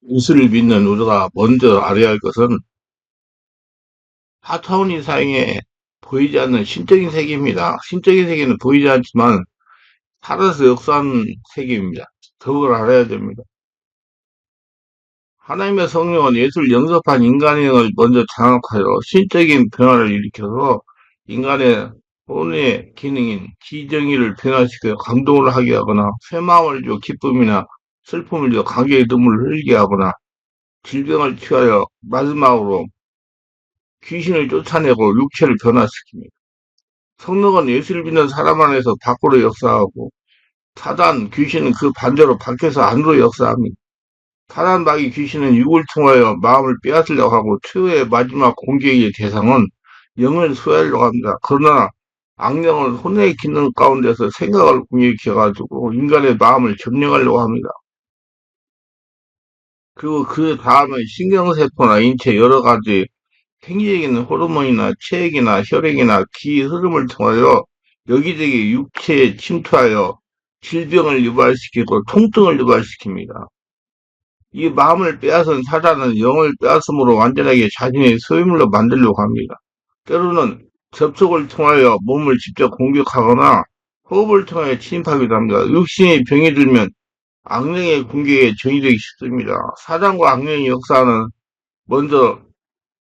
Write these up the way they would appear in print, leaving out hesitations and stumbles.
예수를 믿는 우리가 먼저 알아야 할 것은 사차원 이상의 보이지 않는 신적인 세계입니다. 신적인 세계는 보이지 않지만 살아서 역사하는 세계입니다. 그걸 알아야 됩니다. 하나님의 성령은 예수를 영접한 인간의 영을 먼저 장악하여 신적인 변화를 일으켜서 인간의 본의 기능인 기정의를 변화시켜 감동을 하게 하거나 쇠마음을 줘 기쁨이나 슬픔을 줘 감격의 눈물을 흘리게 하거나 질병을 취하여 마지막으로 귀신을 쫓아내고 육체를 변화시킵니다. 성령은 예수를 믿는 사람 안에서 밖으로 역사하고 사단, 귀신은 그 반대로 밖에서 안으로 역사합니다. 사단 마귀 귀신은 육을 통하여 마음을 빼앗으려고 하고 최후의 마지막 공격의 대상은 영을 소유하려고 합니다. 그러나 악령은 혼의 기능 가운데서 생각을 공격해가지고 인간의 마음을 점령하려고 합니다. 그리고 그 다음에 신경세포나 인체 여러 가지 생리적인 호르몬이나 체액이나 혈액이나 기 흐름을 통하여 여기저기 육체에 침투하여 질병을 유발시키고 통증을 유발시킵니다. 이 마음을 빼앗은 사자는 영을 빼앗음으로 완전하게 자신의 소유물로 만들려고 합니다. 때로는 접촉을 통하여 몸을 직접 공격하거나 호흡을 통하여 침입하기도 합니다. 육신이 병이 들면 악령의 공격에 전이되기 쉽습니다. 사장과 악령의 역사는 먼저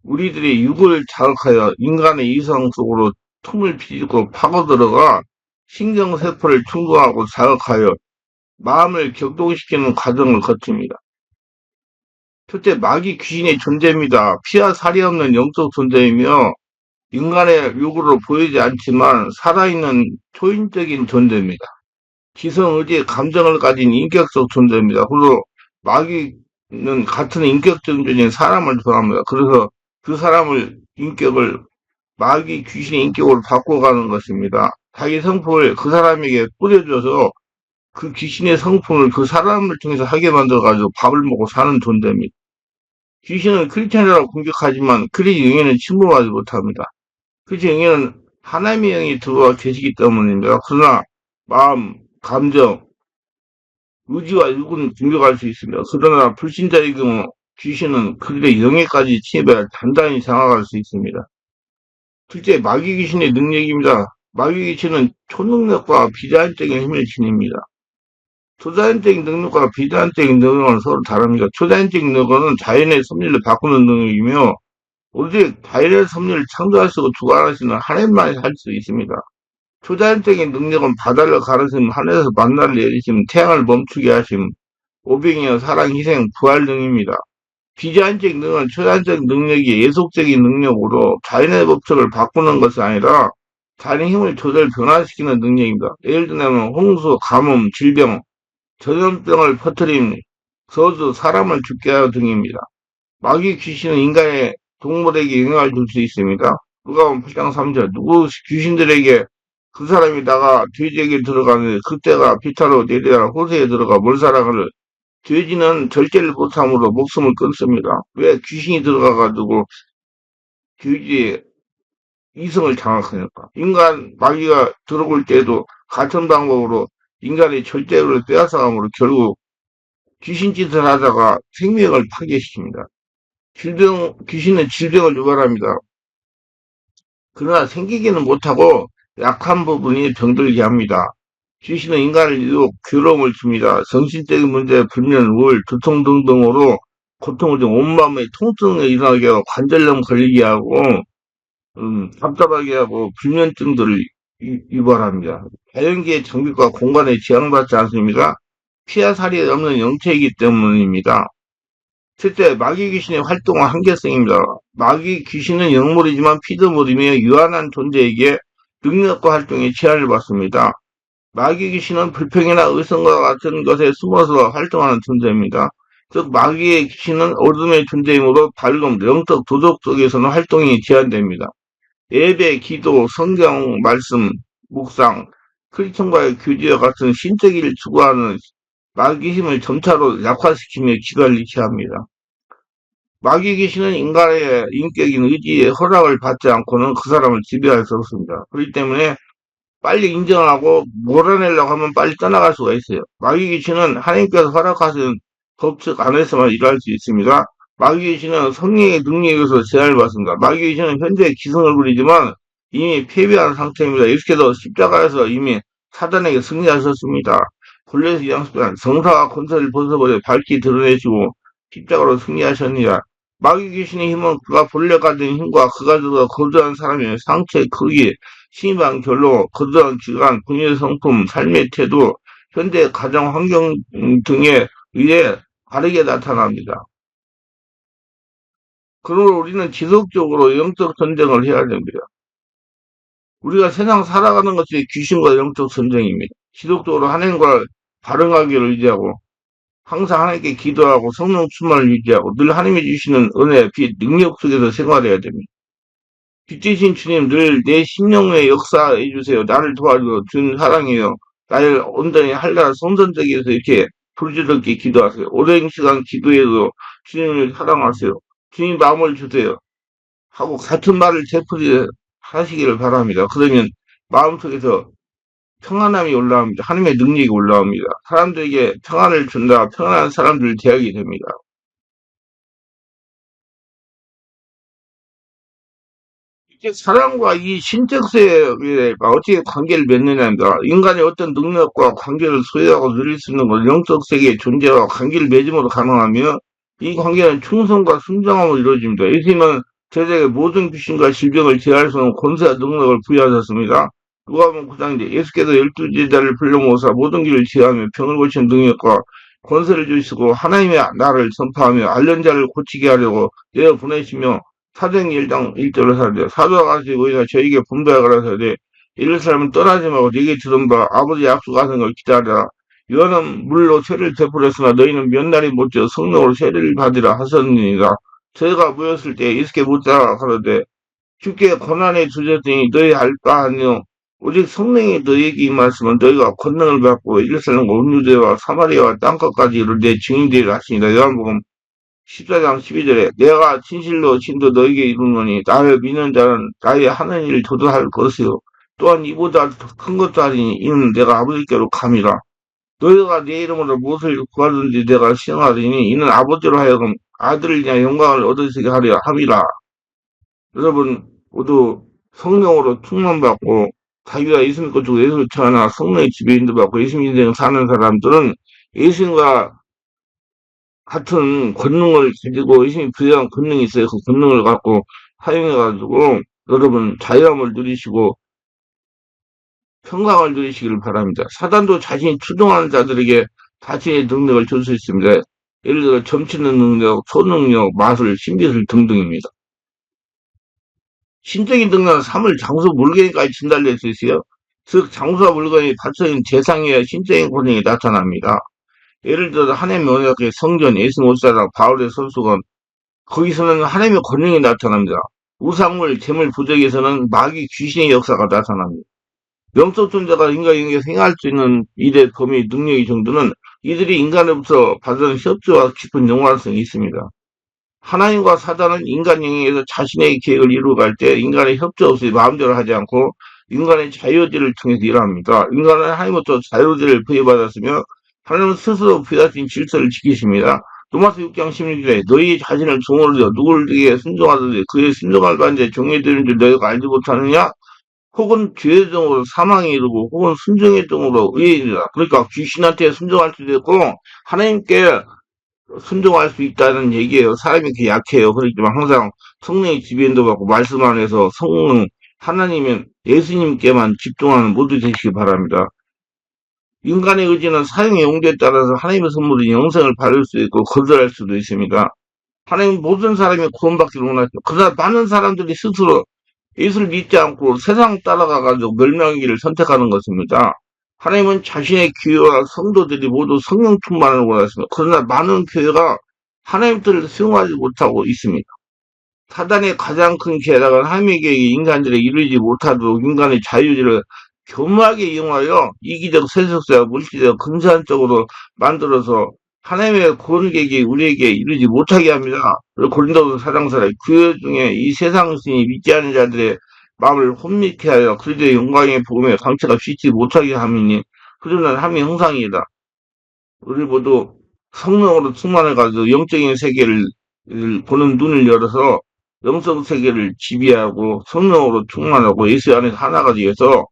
우리들의 육을 자극하여 인간의 이성 속으로 틈을 비집고 파고들어가 신경세포를 충동하고 자극하여 마음을 격동시키는 과정을 거칩니다. 첫째, 마귀 귀신의 존재입니다. 피와 살이 없는 영적 존재이며 인간의 육으로 보이지 않지만 살아있는 초인적인 존재입니다. 기성, 의지, 감정을 가진 인격적 존재입니다. 그리고 마귀는 같은 인격적 존재인 사람을 좋아합니다. 그래서 그 사람을 인격을 마귀 귀신의 인격으로 바꿔가는 것입니다. 자기 성품을 그 사람에게 뿌려줘서 그 귀신의 성품을 그 사람을 통해서 하게 만들어가지고 밥을 먹고 사는 존재입니다. 귀신은 크리스천이라고 공격하지만 그리스도 영에는 침범하지 못합니다. 그리스도 영에는 하나님의 영이 들어와 계시기 때문입니다. 그러나 마음, 감정, 의지와 육은 공격할 수 있습니다. 그러나 불신자의 경우 귀신은 그들의 영에까지 침입해 단단히 장악할 수 있습니다. 둘째, 마귀 귀신의 능력입니다. 마귀 귀신은 초능력과 비자연적인 힘을 지닙니다. 초자연적인 능력과 비자연적인 능력은 서로 다릅니다. 초자연적인 능력은 자연의 섭리를 바꾸는 능력이며 오직 자연의 섭리를 창조하시고 주관하시는 하나님만이 할 수 있습니다. 초자연적인 능력은 바다를 가르심, 하늘에서 만나를 내리심, 태양을 멈추게 하심, 오병이어 사랑, 희생, 부활 등입니다. 비자연적 능력은 초자연적 능력이 예속적인 능력으로 자연의 법칙을 바꾸는 것이 아니라 자연의 힘을 조절 변화시키는 능력입니다. 예를 들면 홍수, 가뭄, 질병, 전염병을 퍼뜨림, 저주, 사람을 죽게 하여 등입니다. 마귀 귀신은 인간의 동물에게 영향을 줄 수 있습니다. 누가복음 8장 3절 누구 귀신들에게 그 사람이 나가 돼지에게 들어가는데 그때가 비타로 내리다가 호세에 들어가 몰살하거늘 돼지는 절제를 못함으로 목숨을 끊습니다. 왜 귀신이 들어가가지고 돼지의 이성을 장악하니까. 인간 마귀가 들어올 때도 같은 방법으로 인간의 절제를 빼앗아감으로 결국 귀신짓을 하다가 생명을 파괴시킵니다. 귀신은 질병을 유발합니다. 그러나 생기기는 못하고 약한 부분이 병들게 합니다. 귀신은 인간을 유혹, 괴로움을 줍니다. 정신적인 문제, 불면, 우울, 두통 등등으로 고통을 좀 온몸에 통증이 일어나게 하고 관절염 걸리게 하고 답답하게 하고 불면증들을 유발합니다. 자연계의 정비과 공간에 지향받지 않습니다. 피와 살이 없는 영체이기 때문입니다. 실제 마귀 귀신의 활동은 한계성입니다. 마귀 귀신은 영물이지만 피조물이며 유한한 존재에게 능력과 활동에 제한을 받습니다. 마귀 귀신은 불평이나 의성과 같은 것에 숨어서 활동하는 존재입니다. 즉 마귀의 귀신은 어둠의 존재이므로 밝음, 영적, 도덕 쪽에서는 활동이 제한됩니다. 예배, 기도, 성경, 말씀, 묵상, 크리스천과의 교제와 같은 신적 일을 추구하는 마귀 힘을 점차로 약화시키며 기관리케 합니다. 마귀 귀신은 인간의 인격인 의지의 허락을 받지 않고는 그 사람을 지배할 수 없습니다. 그렇기 때문에 빨리 인정하고 몰아내려고 하면 빨리 떠나갈 수가 있어요. 마귀 귀신은 하나님께서 법칙 안에서만 일할 수 있습니다. 마귀의 신은 성령의 능력에서 제한을 받습니다. 마귀의 신은 현재 기승을 부리지만 이미 패배한 상태입니다. 이렇게도 십자가에서 이미 사단에게 승리하셨습니다. 본래의 양식은 성사와 권세를 벗어버려 밝히 드러내시고 십자가로 승리하셨느니라. 마귀 귀신의 힘은 그가 본래 가진 힘과 그가 져서 거두한 사람의 상처의 크기, 심한 결로, 거두한 기간, 본인의 성품, 삶의 태도, 현대 가정 환경 등에 의해 다르게 나타납니다. 그러므로 우리는 지속적으로 영적 전쟁을 해야 됩니다. 우리가 세상 살아가는 것이 귀신과 영적 전쟁입니다. 지속적으로 하나님과 발응하기를 의지하고 항상 하나님께 기도하고 성령 충만을 유지하고 늘 하나님이 주시는 은혜, 빛, 능력 속에서 생활해야 됩니다. 빛 대신 주님 늘 내 심령에 역사해 주세요. 나를 도와줘. 주님 사랑해요. 나를 온전히 할라 성전되기 위해서 이렇게 부르짖게 기도하세요. 오랜 시간 기도해도 주님을 사랑하세요. 주님 마음을 주세요. 하고 같은 말을 되풀이 하시기를 바랍니다. 그러면 마음속에서 평안함이 올라옵니다. 하나님의 능력이 올라옵니다. 사람들에게 평안을 준다. 평안한 사람들을 대하게 됩니다. 이제 사람과 이 신적 세계가 어떻게 관계를 맺느냐입니다. 인간의 어떤 능력과 관계를 소유하고 누릴 수 있는 것, 영적 세계의 존재와 관계를 맺음으로 가능하며 이 관계는 충성과 순종함으로 이루어집니다. 예수님은 제자에게 모든 귀신과 질병을 제할 수 있는 권세와 능력을 부여하셨습니다. 누가복음 9장인데 예수께서 12제자를 불러 모으사 모든 길을 제하며 병을 고치는 능력과 권세를 주시고 하나님의 나라를 선포하며 앓는 자를 고치게 하려고 내어 보내시며 사도행 1장 1절로 사는데 사도가 가지고 우리가 저에게 분배하라 하되 이를 사람은 떠나지 말고 네게 들은 바 아버지 약속하신 걸 기다려라. 요한은 물로 세를 베풀었으나 너희는 몇 날이 못되어 성령으로 세례를 받으라 하셨느니라. 저희가 모였을 때 예수께 묻자 하는데 주께 고난에 주셨더니 너희 알 바 아니요 오직 성령이 너희에게 임하시면 너희가 권능을 받고 예루살렘과 온 유대와 사마리아와 땅끝까지 이를 내 증인되리라 하시니라. 요한복음 14장 12절에 내가 진실로 진도 너에게 이르노니 나를 믿는 자는 나의 하는 일을 저도 할 것이요 또한 이보다 더 큰 것도 하리니 이는 내가 아버지께로 감이라. 너희가 내 이름으로 무엇을 구하든지 내가 시행하리니 이는 아버지로 하여금 아들을 위하여 영광을 얻으시게 하려 함이라. 여러분 모두 성령으로 충만받고 자기가 예수 믿고 죽고 예수를 태어나 성령의 지배 인도받고 예수 인생 사는 사람들은 예수님과 같은 권능을 가지고 예수님이 부여한 권능이 있어요. 그 권능을 갖고 사용해가지고 여러분 자유함을 누리시고 평강을 누리시기를 바랍니다. 사단도 자신이 추종하는 자들에게 자신의 능력을 줄 수 있습니다. 예를 들어 점치는 능력, 초능력, 마술, 신기술 등등입니다. 신적인 능력은 사물, 장소, 물건까지 진달될 수 있어요. 즉 장소와 물건이 받쳐진 대상이어야 신적인 권능이 나타납니다. 예를 들어 하나님의 언약의 성전, 예수 못사랑 바울의 선수건 거기서는 하나님의 권능이 나타납니다. 우상물, 재물, 부적에서는 마귀 귀신의 역사가 나타납니다. 영적 존재가 인간에게 행할 수 있는 일의 범위, 능력의 정도는 이들이 인간으로부터 받은 협조와 깊은 영화성이 있습니다. 하나님과 사단은 인간 영역에서 자신의 계획을 이루어갈 때 인간의 협조 없이 마음대로 하지 않고 인간의 자유의지를 통해서 일합니다. 인간은 하나님부터 자유의지를 부여받았으며 하나님은 스스로 부여하신 질서를 지키십니다. 로마서 6장 16절에 너희 자신을 종으로 져 누구에게 순종하든지 그의 순종할 반제 종이 되는 줄 너희가 알지 못하느냐? 혹은 죄의 종으로 사망에 이르고 혹은 순종의 종으로 의에 이르라. 그러니까 귀신한테 순종할 수도 있고 하나님께 순종할 수 있다는 얘기예요. 사람이 이렇게 약해요. 그렇지만 항상 성령의 지배인도 받고 말씀 안에서 성령 하나님은 예수님께만 집중하는 모두 되시기 바랍니다. 인간의 의지는 사용의 용도에 따라서 하나님의 선물인 영생을 받을 수 있고 거절할 수도 있습니다. 하나님 모든 사람이 구원받기를 원하죠. 그러나 많은 사람들이 스스로 예수를 믿지 않고 세상 따라가가지고 멸망의 길을 선택하는 것입니다. 하나님은 자신의 교회와 성도들이 모두 성령 충만을 원하십니다. 그러나 많은 교회가 하나님 뜻을 수용하지 못하고 있습니다. 사단의 가장 큰 계략은 하나님의 계획이 인간들에 이르지 못하도록 인간의 자유의지를 교묘하게 이용하여 이기적 세속사와 물질적 근사한쪽으로 만들어서 하나님의 구원 계획이 우리에게 이르지 못하게 합니다. 고린도서 4장사에 교회 중에 이 세상 신이 믿지 않는 자들의 마음을 혼미케 하여 그들의 영광의 복음에 상처가 씻지 못하게 함이니 그들은 함의 형상이다. 우리 모두 성령으로 충만해가지고 영적인 세계를 보는 눈을 열어서 영성 세계를 지배하고 성령으로 충만하고 예수 안에서 하나가 되어서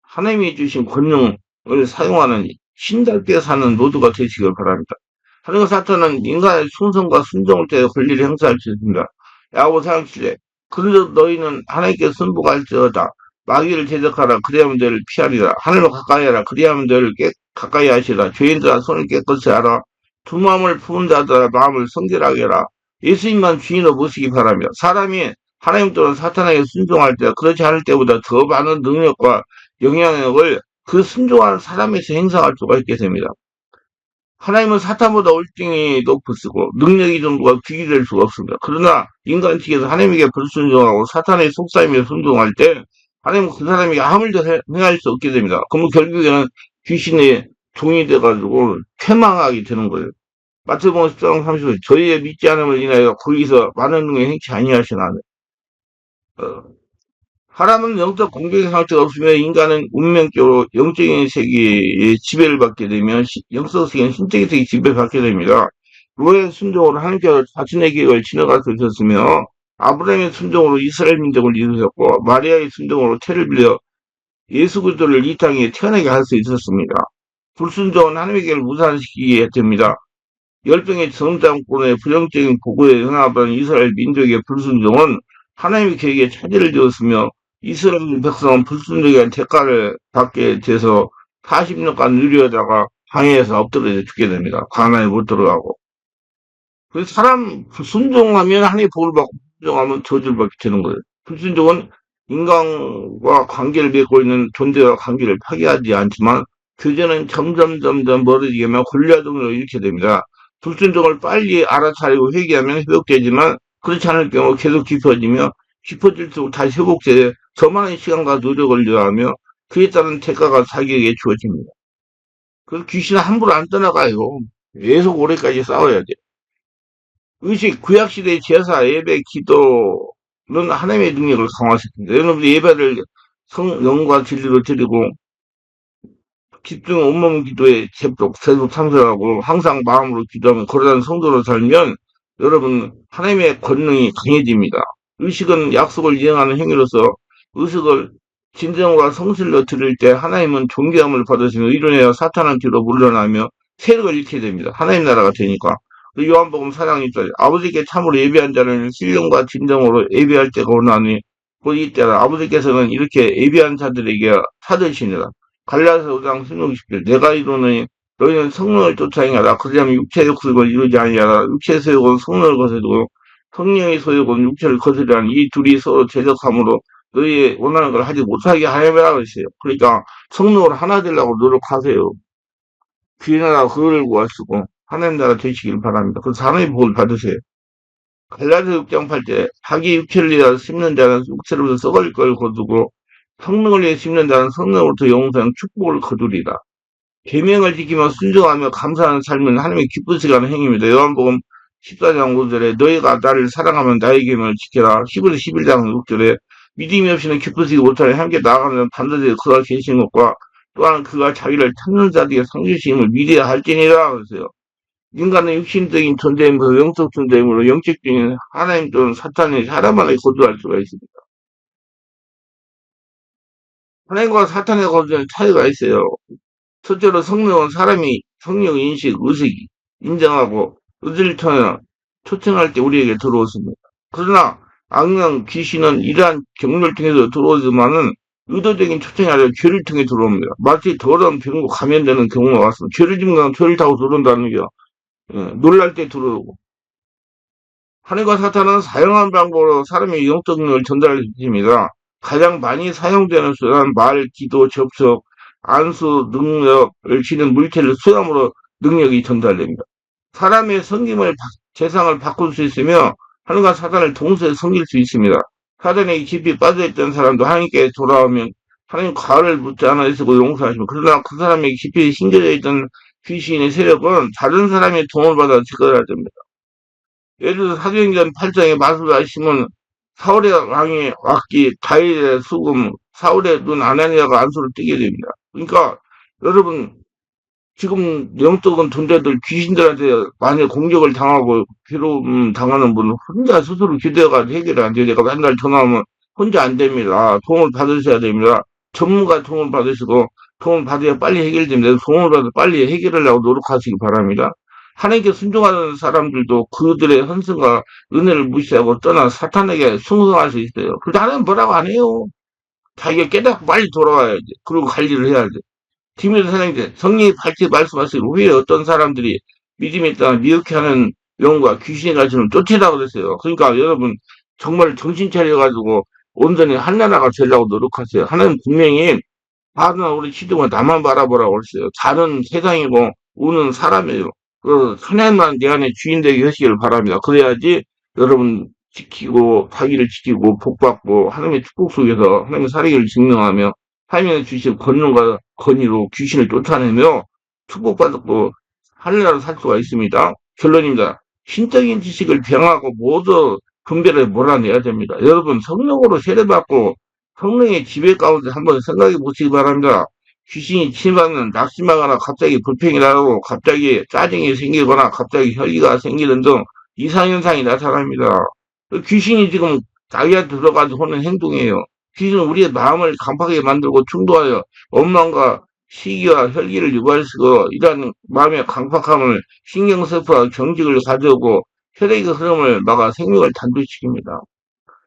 하나님이 주신 권능을 사용하는 신답게 사는 모두가 되시길 바랍니다. 하늘과 사탄은 인간의 충성과 순종을 때 권리를 행사할 수 있습니다. 야고보 4장7절 그런데 너희는 하나님께 순복할지어다. 마귀를 대적하라. 그리하면 너를 피하리라. 하늘로 가까이 하라. 그리하면 너를 가까이 하시라. 죄인들아 손을 깨끗이 하라. 두 마음을 품은 자들아 마음을 성결하게 하라. 예수님만 주인으로 모시기 바라며 사람이 하나님 또는 사탄에게 순종할 때 그렇지 않을 때보다 더 많은 능력과 영향력을 그 순종한 사람에서 행사할 수가 있게 됩니다. 하나님은 사탄보다 월등히 높으시고 능력이 정도가 비교될 수가 없습니다. 그러나 인간 측에서 하나님에게 불순종하고 사탄의 속삭임에 순종할 때 하나님은 그 사람에게 아무 일도 행할 수 없게 됩니다. 그러면 결국에는 귀신의 종이 돼가지고 퇴망하게 되는 거예요. 마태복음 14장 30절 저희의 믿지 않음을 인하여 거기서 많은 능력을 행치 아니하시나니 사람은 영적 공격의 상태가 없으면 인간은 운명적으로 영적인 세계의 지배를 받게 되면 영적 세계는 신적인 세계의 지배를 받게 됩니다. 노아의 순종으로 하나님께서 자신의 계획을 지나갈 수 있었으며 아브라함의 순종으로 이스라엘 민족을 이루셨고 마리아의 순종으로 태를 빌려 예수 그리스도를 이 땅에 태어나게 할 수 있었습니다. 불순종은 하나님의 계획을 무산시키게 됩니다. 열병의 정탐꾼의 부정적인 보고에 응하던 이스라엘 민족의 불순종은 하나님의 계획에 차질을 지었으며 이스라엘 백성은 불순종에 대한 대가를 받게 돼서 40년간 누려다가 방해에서 엎드려 죽게 됩니다. 가나안에 못 들어가고. 그래서 사람 순종하면 하나님의 복을 받고 불순종하면 저주를 받게 되는 거예요. 불순종은 인간과 관계를 맺고 있는 존재와 관계를 파괴하지 않지만 교제는 점점 멀어지게만 골리앗으로 이렇게 됩니다. 불순종을 빨리 알아차리고 회개하면 회복되지만 그렇지 않을 경우 계속 깊어질수록 다시 회복돼 더 많은 시간과 노력을 요하며 그에 따른 대가가 자기에게 주어집니다. 그래서 귀신은 함부로 안 떠나가요. 계속 오래까지 싸워야 돼. 의식, 구약시대의 제사, 예배, 기도는 하나님의 능력을 강화시킵니다. 여러분들 예배를 영과 진리로 드리고 집중 온몸 기도에 계속 참석하고 항상 마음으로 기도하면 거룩한 성도로 살면 여러분 하나님의 권능이 강해집니다. 의식은 약속을 이행하는 행위로서 의식을 진정과 성실로 드릴 때 하나님은 존귀함을 받으시며 이론하여 사탄은 뒤로 물러나며 세력을 잃게 됩니다. 하나님 나라가 되니까. 요한복음 4장 1절 아버지께 참으로 예배한 자는 신령과 진정으로 예배할 때가 오나니 곧 이때라 아버지께서는 이렇게 예배한 자들에게 찾으시니라. 갈라디아서 5장 16절 내가 이루노니 너희는 성령을 쫓아 행하라. 그러자면 육체의 욕심을 이루지 아니하라. 육체의 소욕은 성령을 거스르고 성령의 소욕은 육체를 거스르라니 이 둘이 서로 대적함으로 너희의 원하는 걸 하지 못하게 하여라 그랬어요. 그러니까 성령으로 하나 되려고 노력하세요. 귀의 나라 그를 구하시고 하나님 나라 되시길 바랍니다. 그래서 하나님의 복을 받으세요. 갈라디아서 6장 8절 자기 육체를 위하여 심는 자는 육체로부터 썩을 걸 거두고 성령을 위해 심는 자는 성령으로부터 영생한 축복을 거두리라. 계명을 지키며 순종하며 감사하는 삶은 하나님의 기쁘시게 하는 행위입니다. 요한복음 14장 5절에 너희가 나를 사랑하면 나의 계명을 지켜라. 히브리 11장 6절에 믿음이 없이는 기쁘시기 못하니 함께 나아가는 반드시 그가 계신 것과 또한 그가 자기를 찾는 자들에게 상주심을 믿어야 할지니라 그랬어요. 인간은 육신적인 존재이므로 영적 존재이므로 영적인 하나님 또는 사탄이 사람 안에 거주할 수가 있습니다. 하나님과 사탄의 거주는 차이가 있어요. 첫째로 성령은 사람이 성령 인식, 의식, 인정하고 의지를 통해 초청할 때 우리에게 들어오습니다. 그러나 악령, 귀신은 이러한 경로를 통해서 들어오지만은 의도적인 초청이 아니라 죄를 통해 들어옵니다. 마치 더러운 병으로 감염되는 경우가 왔습니다. 죄를 지은 건 죄를 타고 들어온다는 게 놀랄 때 들어오고 하나님과 사탄은 사용한 방법으로 사람의 영적 능력을 전달할 수 있습니다. 가장 많이 사용되는 수단 말, 기도, 접속, 안수 능력을 지닌 물체를 수함으로 능력이 전달됩니다. 사람의 섬김을 재상을 바꿀 수 있으며 하나님과 사탄을 동시에 섬길 수 있습니다. 사단에게 깊이 빠져있던 사람도 하나님께 돌아오면 하나님 과를 묻지 않아 있고 용서하시면 그러나 그 사람에게 깊이 심겨져 있던 귀신의 세력은 다른 사람의 도움을 받아 제거해야 됩니다. 예를 들어 사도행전 8장에 마술과 심은 사울의 왕의 왕기 다윗의 수금 사울의 눈 아나니아가 안수를 뜨게 됩니다. 그러니까 여러분 지금 영적인 존재들 귀신들한테 만약 공격을 당하고 괴로움 당하는 분은 혼자 스스로 기도해가지고 해결이 안 돼요. 내가 맨날 전화하면 혼자 안 됩니다. 도움을 받으셔야 됩니다. 전문가 도움을 받으시고 도움을 받아야 빨리 해결됩니다. 도움을 받아 빨리 해결하려고 노력하시기 바랍니다. 하나님께 순종하는 사람들도 그들의 헌신과 은혜를 무시하고 떠나 사탄에게 충성할 수 있어요. 그런데 하나님 뭐라고 안 해요. 자기가 깨닫고 빨리 돌아와야지. 그리고 관리를 해야지. 김일성 선생님, 성령이 밝히 말씀하시고, 후에 어떤 사람들이 믿음에 있다가 미혹하는 영과 귀신이 가시면 쫓으라고 그랬어요. 그러니까 여러분, 정말 정신 차려가지고 온전히 한나라가 되려고 노력하세요. 하나님 분명히 다른 우리 시종은 나만 바라보라고 그랬어요. 다른 세상이고, 우는 사람이에요. 그, 하나님만 내 안에 주인 되게 하시기를 바랍니다. 그래야지 여러분 지키고, 자기를 지키고, 복받고, 하나님의 축복 속에서 하나님의 살아기를 증명하며, 하나님의 주신 권능과 권위로 귀신을 쫓아내며, 축복받고, 하늘나라로 살 수가 있습니다. 결론입니다. 신적인 지식을 병하고 모두 분별을 몰아내야 됩니다. 여러분, 성령으로 세례받고, 성령의 지배 가운데 한번 생각해 보시기 바랍니다. 귀신이 침입하면 낙심하거나 갑자기 불평이 나고 갑자기 짜증이 생기거나 갑자기 혈기가 생기는 등 이상현상이 나타납니다. 귀신이 지금 자기한테 들어가서 하는 행동이에요. 귀신은 우리의 마음을 강팍하게 만들고 충동하여 원망과 시기와 혈기를 유발시고 이러한 마음의 강팍함을 신경세포와 경직을 가져오고 혈액의 흐름을 막아 생명을 단절시킵니다.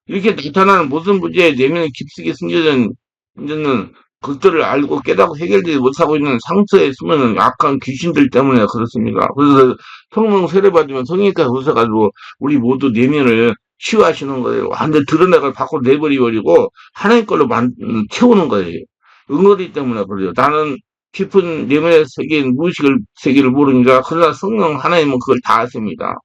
이렇게 나타나는 모든 문제에 내면에 깊숙이 숨겨진 있는 것들을 알고 깨닫고 해결되지 못하고 있는 상처에 숨어있는 악한 귀신들 때문에 그렇습니다. 그래서 성령 세례받으면 성령까지 오셔가지고 우리 모두 내면을 치유하시는 거예요. 완전 드러내가 밖으로 내버려버리고 하나님 걸로 채우는 거예요. 응어리 때문에 그래요. 나는 깊은 내면의 세계인 무의식을 세계를 모르니까 그러나 성령 하나님은 그걸 다 아십니다.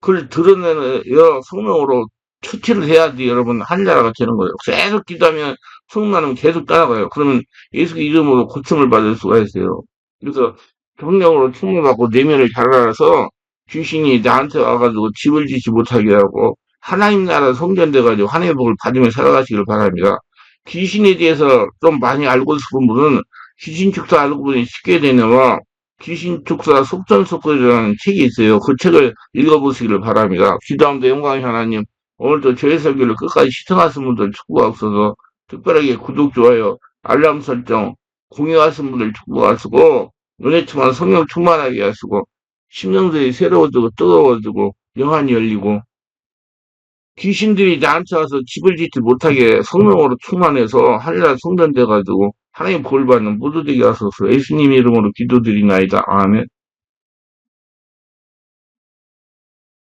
그걸 드러내려 성령으로 처치를 해야지 여러분 한나라가 되는 거예요. 계속 기도하면 성령은 계속 따라가요. 그러면 예수 이름으로 고침을 받을 수가 있어요. 그래서 성령으로 충만받고 내면을 잘 알아서 귀신이 나한테 와가지고 집을 지지 못하게 하고 하나님 나라 성전돼가지고 하나님의 복을 받으며 살아가시길 바랍니다. 귀신에 대해서 좀 많이 알고 싶은 분은 귀신 축사 알고 보니 쉽게 되냐면 귀신 축사 속전속결이라는 책이 있어요. 그 책을 읽어보시기를 바랍니다. 기도함도 영광의 하나님, 오늘도 저의 설교를 끝까지 시청하신 분들 축복가 없어서 특별하게 구독, 좋아요, 알람 설정, 공유하신 분들 축복하시고 은혜 충만 성령 충만하게 하시고 심령들이 새로워지고 뜨거워지고 영안이 열리고 귀신들이 나한테 와서 집을 짓지 못하게 성령으로 충만해서 하늘나라 성전돼가지고 하나님 볼 받는 모두 되게 하소서 예수님 이름으로 기도드리나이다. 아멘.